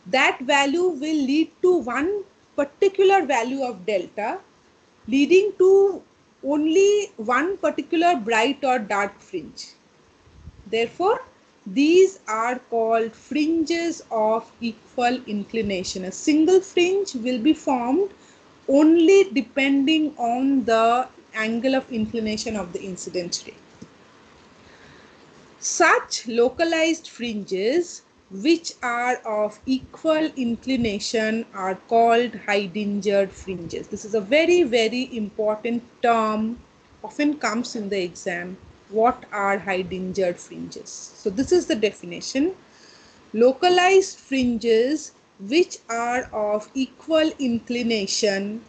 that value will lead to one particular value of delta, leading to only one particular bright or dark fringe. Therefore, these are called fringes of equal inclination. A single fringe will be formed only depending on the angle of inclination of the incident ray. Such localized fringes which are of equal inclination are called Heidinger fringes. This is a very, very important term, often comes in the exam. What are Heidinger fringes? So this is the definition. Localized fringes which are of equal inclination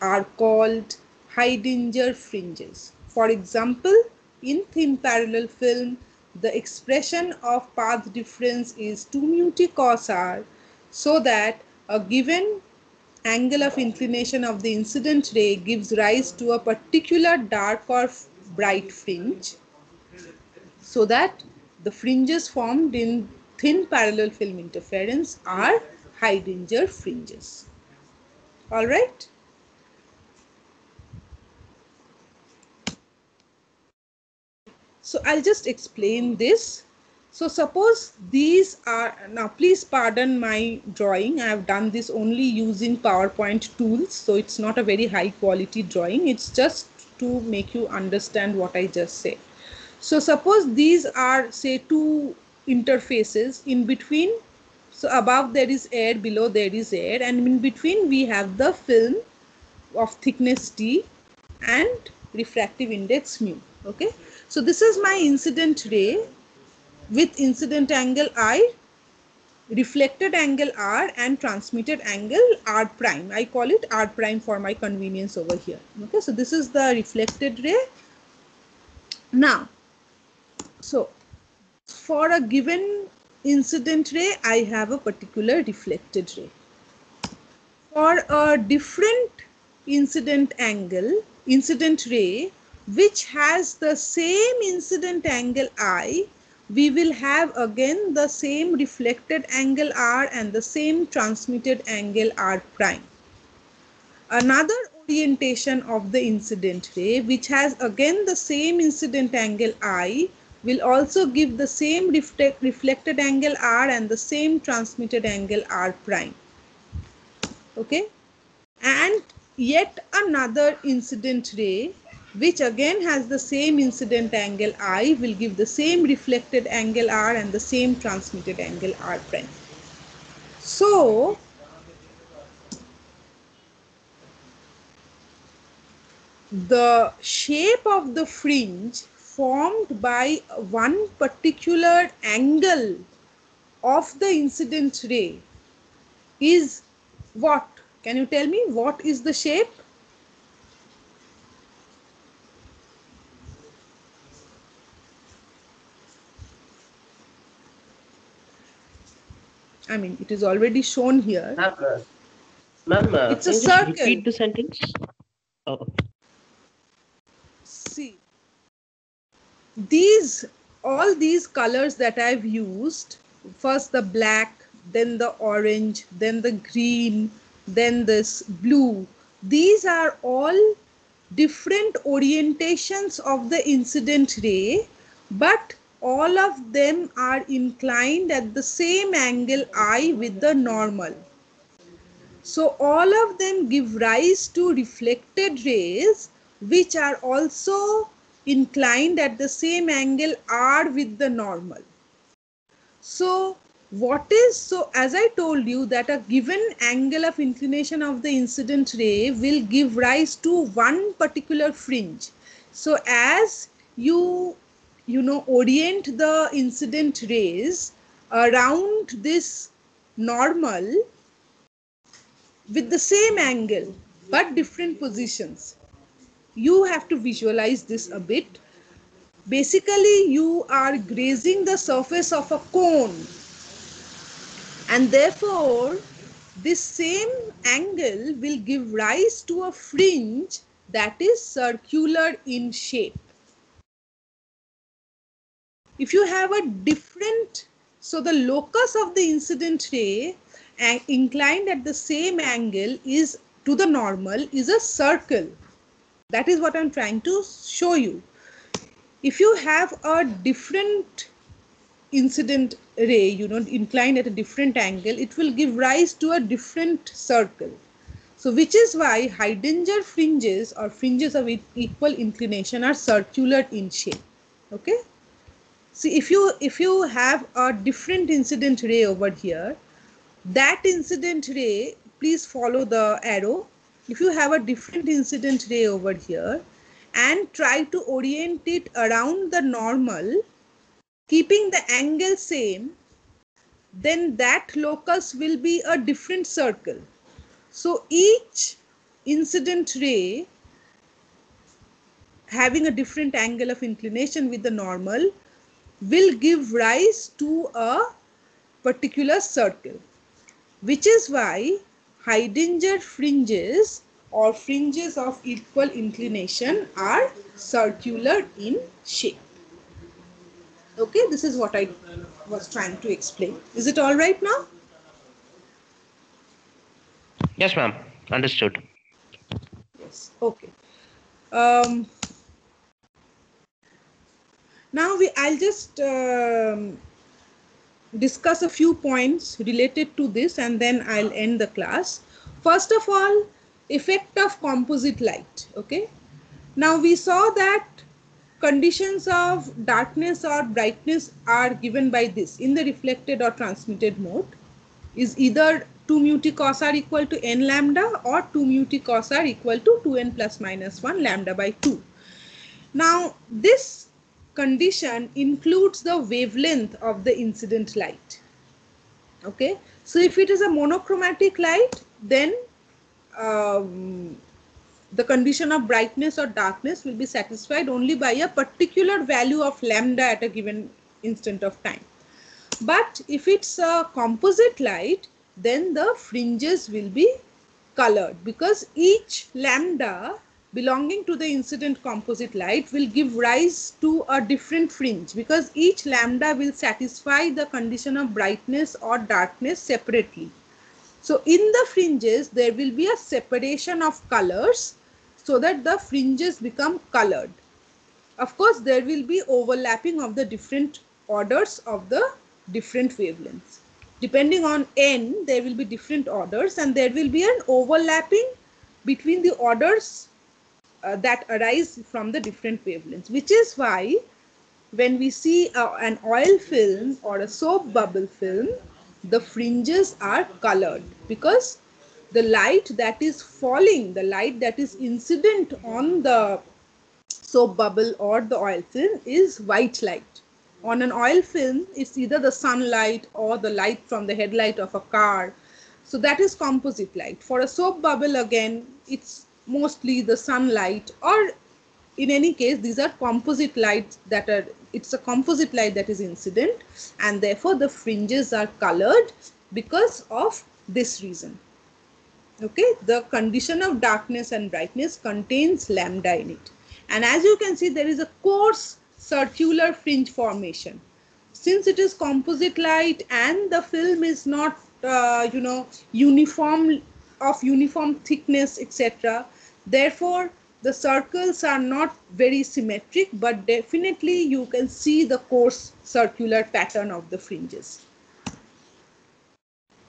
are called Heidinger fringes. For example, in thin parallel film, the expression of path difference is 2 mu t cos r, so that a given angle of inclination of the incident ray gives rise to a particular dark or bright fringe, so that the fringes formed in thin parallel film interference are Heidinger fringes. All right. So I'll just explain this. So suppose these are, now please pardon my drawing. I have done this only using PowerPoint tools. So it's not a very high quality drawing. It's just to make you understand what I just said. So suppose these are, say, two interfaces in between. So above there is air, below there is air, and in between we have the film of thickness d and refractive index mu. Okay, so this is my incident ray with incident angle I, reflected angle r, and transmitted angle r prime. I call it r prime for my convenience over here. Okay, so this is the reflected ray. Now, so for a given incident ray, I have a particular reflected ray. For a different incident ray, which has the same incident angle I, we will have again the same reflected angle r and the same transmitted angle r prime. Another orientation of the incident ray, which has again the same incident angle I, will also give the same reflected angle r and the same transmitted angle r prime. Okay, and yet another incident ray, which again has the same incident angle I, will give the same reflected angle r and the same transmitted angle r prime. So the shape of the fringe formed by one particular angle of the incident ray is what? Can you tell me what is the shape? I mean, it is already shown here. Ma'am, it's can a you just circle. repeat the sentence? Oh. See, all these colors that I've used, first the black, then the orange, then the green, then this blue, these are all different orientations of the incident ray, but all of them are inclined at the same angle I with the normal. So all of them give rise to reflected rays, which are also inclined at the same angle r with the normal. So as I told you, that a given angle of inclination of the incident ray will give rise to one particular fringe. So as you orient the incident rays around this normal with the same angle but different positions, you have to visualize this a bit. Basically, you are grazing the surface of a cone, and therefore this same angle will give rise to a fringe that is circular in shape. If you have a different, so the locus of the incident ray inclined at the same angle is to the normal is a circle. That is what I'm trying to show you. If you have a different incident ray, inclined at a different angle, it will give rise to a different circle. So which is why Heidinger fringes or fringes of equal inclination are circular in shape. Okay. See, if you have a different incident ray over here, that incident ray, please follow the arrow. If you have a different incident ray over here and try to orient it around the normal, keeping the angle same, then that locus will be a different circle. So each incident ray having a different angle of inclination with the normal will give rise to a particular circle, which is why Heidinger fringes or fringes of equal inclination are circular in shape. Okay, this is what I was trying to explain. Is it all right now? Yes, ma'am. Understood. Yes. Okay. Now I'll just discuss a few points related to this, and then I'll end the class. First of all, effect of composite light. Okay. Now we saw that conditions of darkness or brightness are given by this in the reflected or transmitted mode is either 2 mu t cos r equal to n lambda or 2 mu t cos r equal to 2n plus minus 1 lambda by 2. Now, this condition includes the wavelength of the incident light. Okay, so if it is a monochromatic light, then the condition of brightness or darkness will be satisfied only by a particular value of lambda at a given instant of time. But if it's a composite light, then the fringes will be colored, because each lambda belonging to the incident composite light will give rise to a different fringe, because each lambda will satisfy the condition of brightness or darkness separately. So in the fringes, there will be a separation of colors so that the fringes become colored. Of course, there will be overlapping of the different orders of the different wavelengths. Depending on n, there will be different orders, and there will be an overlapping between the orders that arise from the different wavelengths, which is why when we see an oil film or a soap bubble film, the fringes are colored, because the light that is falling, the light that is incident on the soap bubble or the oil film is white light. On an oil film, it's either the sunlight or the light from the headlight of a car. So that is composite light. For a soap bubble, again, it's mostly the sunlight, or in any case, these are composite lights that are, it's a composite light that is incident, and therefore the fringes are colored because of this reason. Okay, the condition of darkness and brightness contains lambda in it. And as you can see, there is a coarse circular fringe formation. Since it is composite light and the film is not, uniform thickness, etc. Therefore, the circles are not very symmetric, but definitely you can see the coarse circular pattern of the fringes.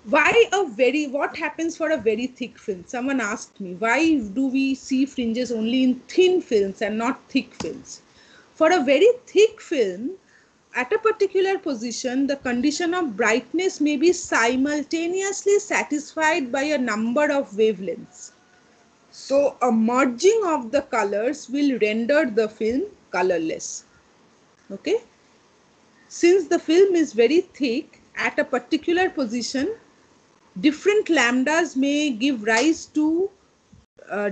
What happens for a very thick film? Someone asked me, why do we see fringes only in thin films and not thick films? For a very thick film, at a particular position, the condition of brightness may be simultaneously satisfied by a number of wavelengths. So a merging of the colors will render the film colorless. Okay. Since the film is very thick, at a particular position, different lambdas may give rise to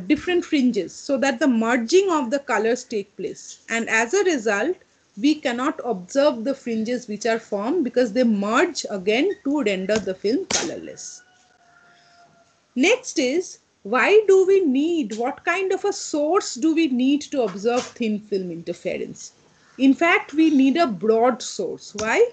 different fringes, so that the merging of the colors take place. And as a result, we cannot observe the fringes which are formed, because they merge again to render the film colorless. Next is, why do we need, what kind of a source do we need to observe thin film interference? In fact, we need a broad source. Why?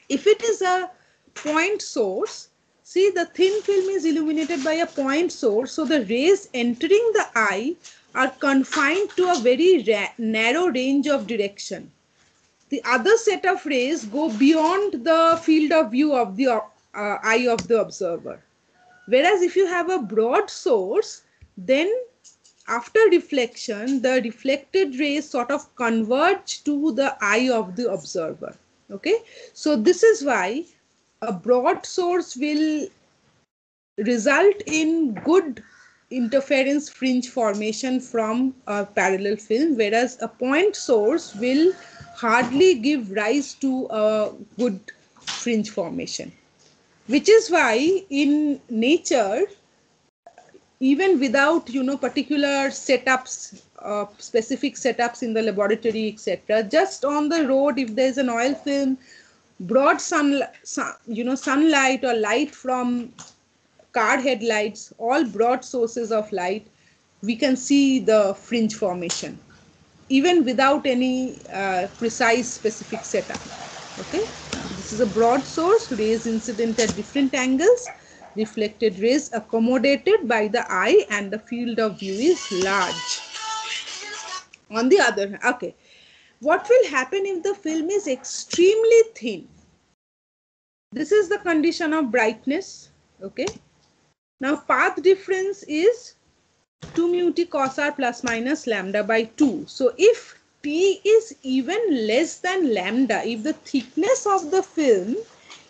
If it is a point source, see, the thin film is illuminated by a point source, so the rays entering the eye are confined to a very narrow range of direction. The other set of rays go beyond the field of view of the eye of the observer. Whereas if you have a broad source, then after reflection, the reflected rays sort of converge to the eye of the observer. Okay, so this is why a broad source will result in good interference fringe formation from a parallel film, whereas a point source will hardly give rise to a good fringe formation. Which is why in nature, even without particular setups, specific setups in the laboratory, etc., just on the road, if there is an oil film, broad sunlight or light from car headlights, all broad sources of light, we can see the fringe formation, even without any precise specific setup. Okay, this is a broad source, rays incident at different angles, reflected rays accommodated by the eye, and the field of view is large. On the other hand, okay, what will happen if the film is extremely thin? This is the condition of brightness. Okay, now path difference is 2 mu t cos r plus minus lambda by 2. So if T is even less than lambda, if the thickness of the film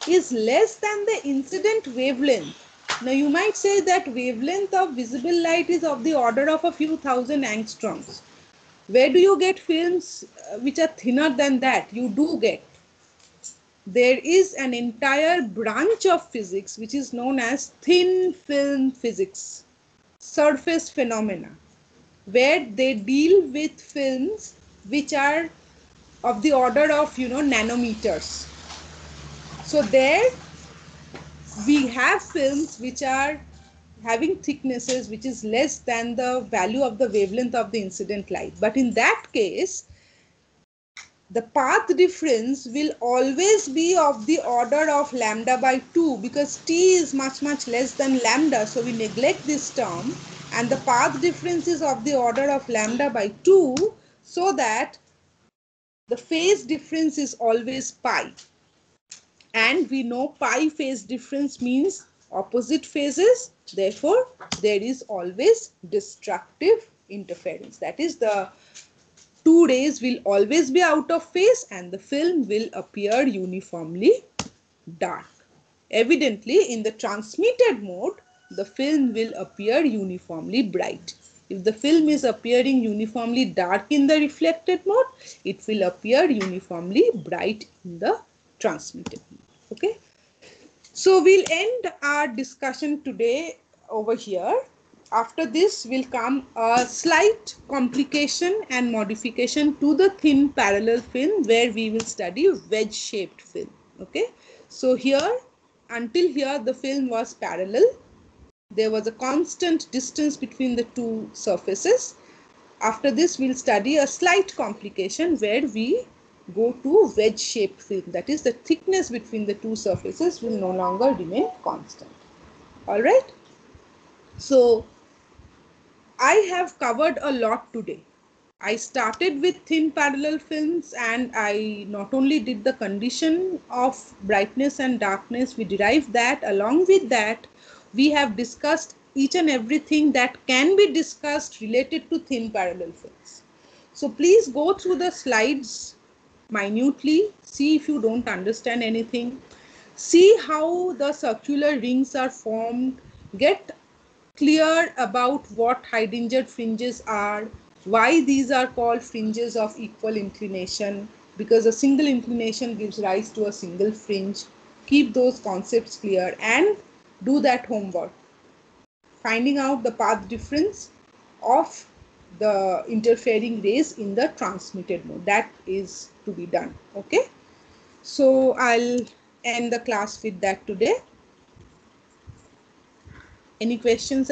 is less than the incident wavelength. Now you might say that wavelength of visible light is of the order of a few thousand angstroms. Where do you get films which are thinner than that? You do get. There is an entire branch of physics which is known as thin film physics, surface phenomena, where they deal with films which are of the order of, nanometers. So there we have films which are having thicknesses which is less than the value of the wavelength of the incident light. But in that case, the path difference will always be of the order of lambda by 2, because t is much less than lambda, so we neglect this term, and the path difference is of the order of lambda by 2, so that the phase difference is always pi. And we know pi phase difference means opposite phases, therefore there is always destructive interference. That is, the two rays will always be out of phase and the film will appear uniformly dark. Evidently, in the transmitted mode, the film will appear uniformly bright. If the film is appearing uniformly dark in the reflected mode, it will appear uniformly bright in the transmitted mode. Okay. So we'll end our discussion today over here. After this will come a slight complication and modification to the thin parallel film, where we will study wedge shaped film. Okay. So here, until here, the film was parallel. There was a constant distance between the two surfaces. After this, we'll study a slight complication where we go to wedge shaped film. That is, the thickness between the two surfaces will no longer remain constant. All right. So I have covered a lot today. I started with thin parallel films, and I not only did the condition of brightness and darkness, we derived that. Along with that, we have discussed each and everything that can be discussed related to thin parallel films. So please go through the slides minutely, see if you don't understand anything, see how the circular rings are formed, get clear about what Heidinger fringes are, why these are called fringes of equal inclination, because a single inclination gives rise to a single fringe. Keep those concepts clear and do that homework, finding out the path difference of the interfering rays in the transmitted mode. That is to be done. Okay. So I'll end the class with that today. Any questions?